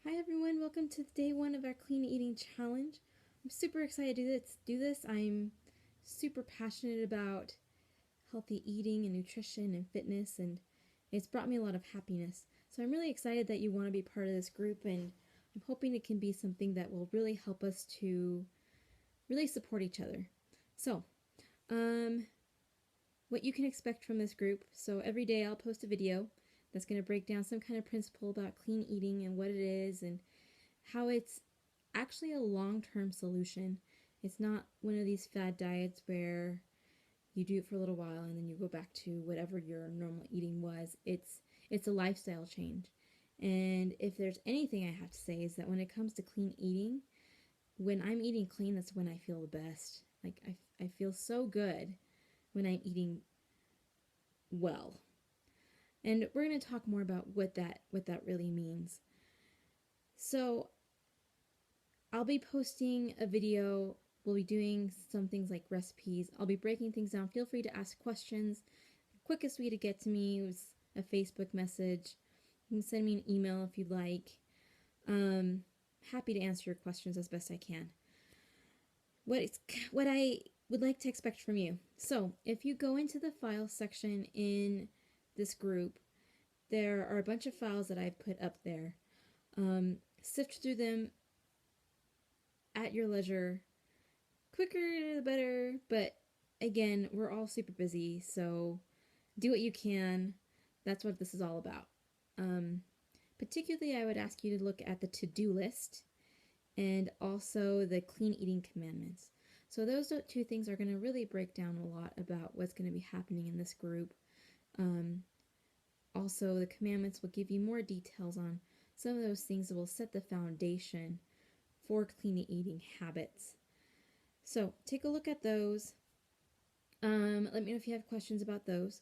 Hi everyone, welcome to day one of our clean eating challenge. I'm super excited to do this. I'm super passionate about healthy eating and nutrition and fitness, and it's brought me a lot of happiness. So I'm really excited that you want to be part of this group, and I'm hoping it can be something that will really help us to really support each other. So, what you can expect from this group. So every day I'll post a video that's going to break down some kind of principle about clean eating and what it is and how it's actually a long-term solution. It's not one of these fad diets where you do it for a little while and then you go back to whatever your normal eating was. It's a lifestyle change. And if there's anything I have to say is that when it comes to clean eating, when I'm eating clean, that's when I feel the best. Like I feel so good when I'm eating well. And we're going to talk more about what that really means. So, I'll be posting a video. We'll be doing some things like recipes. I'll be breaking things down. Feel free to ask questions. The quickest way to get to me was a Facebook message. You can send me an email if you'd like. Happy to answer your questions as best I can. What I would like to expect from you. So, if you go into the file section in this group, there are a bunch of files that I've put up there. Sift through them at your leisure. Quicker the better, but again, we're all super busy, so do what you can. That's what this is all about. Particularly, I would ask you to look at the to-do list and also the clean eating commandments. So those two things are going to really break down a lot about what's going to be happening in this group. Also, the commandments will give you more details on some of those things that will set the foundation for clean eating habits. So take a look at those. Let me know if you have questions about those.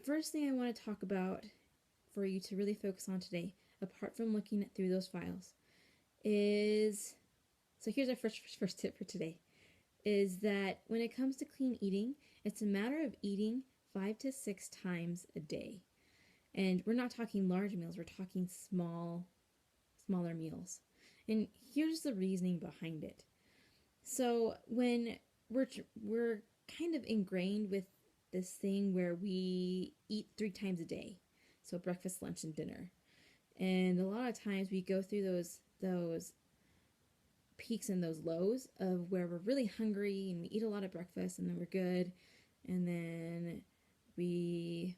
First thing I want to talk about for you to really focus on today, apart from looking through those files, is, so here's our first tip for today, is that when it comes to clean eating, it's a matter of eating 5 to 6 times a day. And we're not talking large meals, we're talking smaller meals. And here's the reasoning behind it. So when we're kind of ingrained with this thing where we eat 3 times a day, so breakfast, lunch, and dinner, and a lot of times we go through those peaks and those lows of where we're really hungry and we eat a lot of breakfast and then we're good, and then we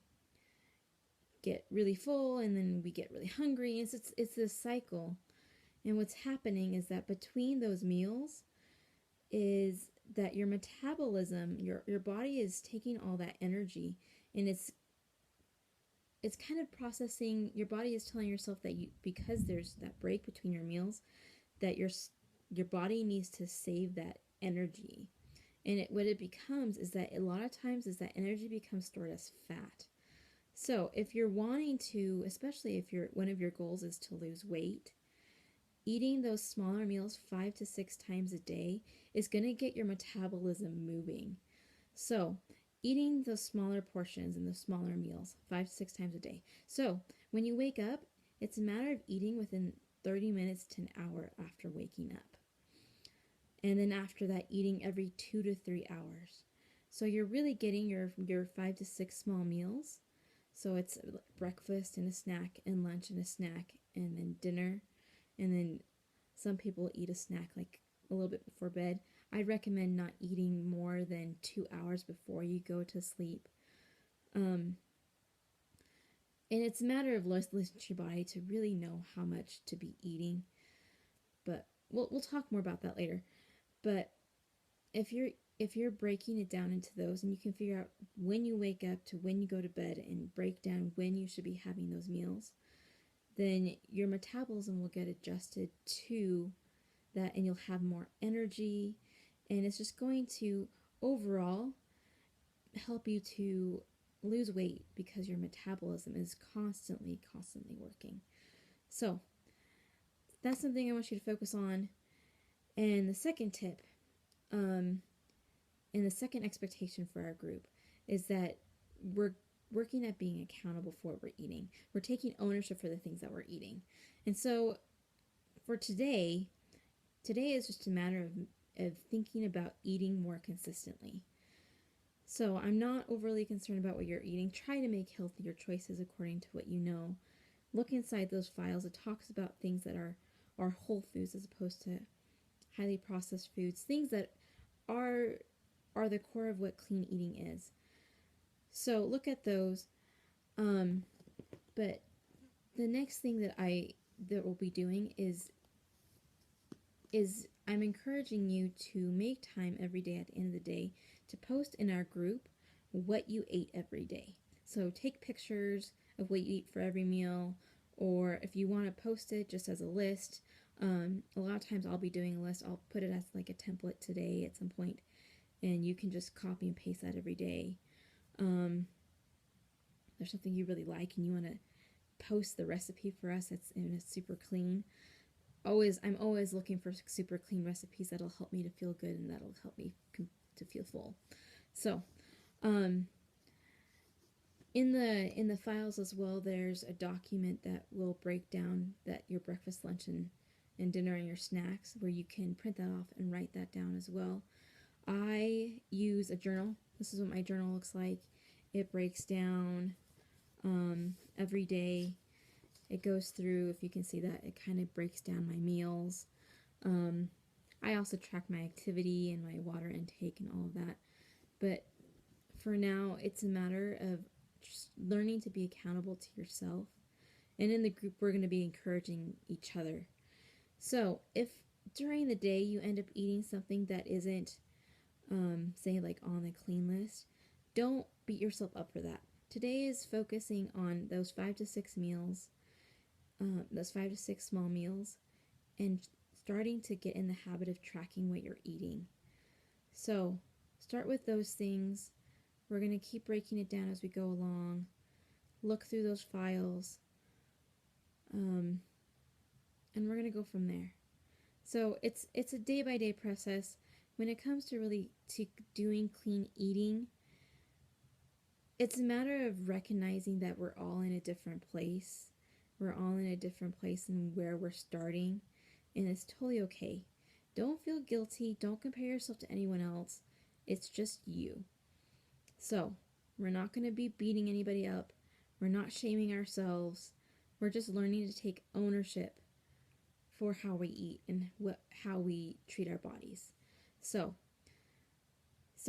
get really full and then we get really hungry. It's this cycle, and what's happening is that between those meals is that your metabolism, your body is taking all that energy, and it's kind of processing. Your body is telling yourself that because there's that break between your meals, that your body needs to save that energy. And what it becomes is that a lot of times is that energy becomes stored as fat. So if you're wanting to, especially if one of your goals is to lose weight, eating those smaller meals 5 to 6 times a day is going to get your metabolism moving. So eating those smaller portions and the smaller meals 5 to 6 times a day. So when you wake up, it's a matter of eating within 30 minutes to an hour after waking up. And then after that, eating every 2 to 3 hours. So you're really getting your 5 to 6 small meals. So it's breakfast and a snack and lunch and a snack and then dinner. And then some people eat a snack like a little bit before bed. I'd recommend not eating more than 2 hours before you go to sleep. And it's a matter of listening to your body to really know how much to be eating. But we'll talk more about that later. But if you're breaking it down into those, and you can figure out when you wake up to when you go to bed and break down when you should be having those meals, then your metabolism will get adjusted to that, and you'll have more energy, and it's just going to overall help you to lose weight because your metabolism is constantly working. So that's something I want you to focus on. And the second tip, and the second expectation for our group, is that we're working at being accountable for what we're eating. We're taking ownership for the things that we're eating. And so for today is just a matter of thinking about eating more consistently. So I'm not overly concerned about what you're eating. Try to make healthier choices according to what you know. Look inside those files. It talks about things that are whole foods as opposed to highly processed foods, things that are the core of what clean eating is. So look at those. But the next thing that we'll be doing is I'm encouraging you to make time every day at the end of the day to post in our group what you ate every day. So take pictures of what you eat for every meal, or if you want to post it just as a list. A lot of times I'll be doing a list. I'll put it as like a template today at some point, and you can just copy and paste that every day. There's something you really like and you want to post the recipe for us, it's super clean. I'm always looking for super clean recipes that'll help me to feel good and that'll help me to feel full. So, in the files as well, there's a document that will break down that your breakfast, lunch, and dinner and your snacks, where you can print that off and write that down as well. I use a journal. This is what my journal looks like. It breaks down every day. It goes through, if you can see that, it kind of breaks down my meals. I also track my activity and my water intake and all of that. But for now, it's a matter of just learning to be accountable to yourself. And in the group, we're going to be encouraging each other. So if during the day you end up eating something that isn't, say, like on the clean list, don't beat yourself up for that. Today is focusing on those 5 to 6 meals, those 5 to 6 small meals, and starting to get in the habit of tracking what you're eating. So start with those things. We're going to keep breaking it down as we go along. Look through those files. And we're going to go from there. So it's a day-by-day process. When it comes to really doing clean eating, it's a matter of recognizing that we're all in a different place. We're all in a different place in where we're starting, and it's totally okay. Don't feel guilty. Don't compare yourself to anyone else. It's just you. So we're not going to be beating anybody up. We're not shaming ourselves. We're just learning to take ownership for how we eat and how we treat our bodies. So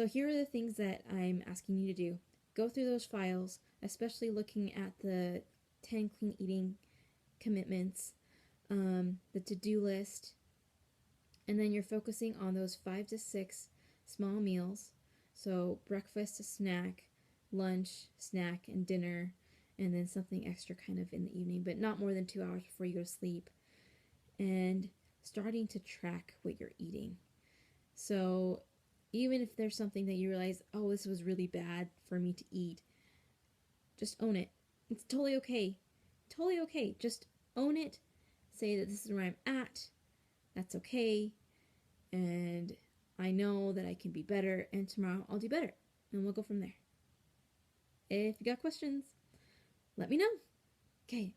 here are the things that I'm asking you to do. Go through those files, especially looking at the 10 clean eating commitments, the to-do list, and then you're focusing on those 5 to 6 small meals. So breakfast, a snack, lunch, snack, and dinner, and then something extra kind of in the evening, but not more than 2 hours before you go to sleep. And starting to track what you're eating. So even if there's something that you realize, oh, this was really bad for me to eat, just own it. It's totally okay. Totally okay. Just own it. Say that this is where I'm at. That's okay. And I know that I can be better, and tomorrow I'll do better. And we'll go from there. If you got questions, let me know. Okay,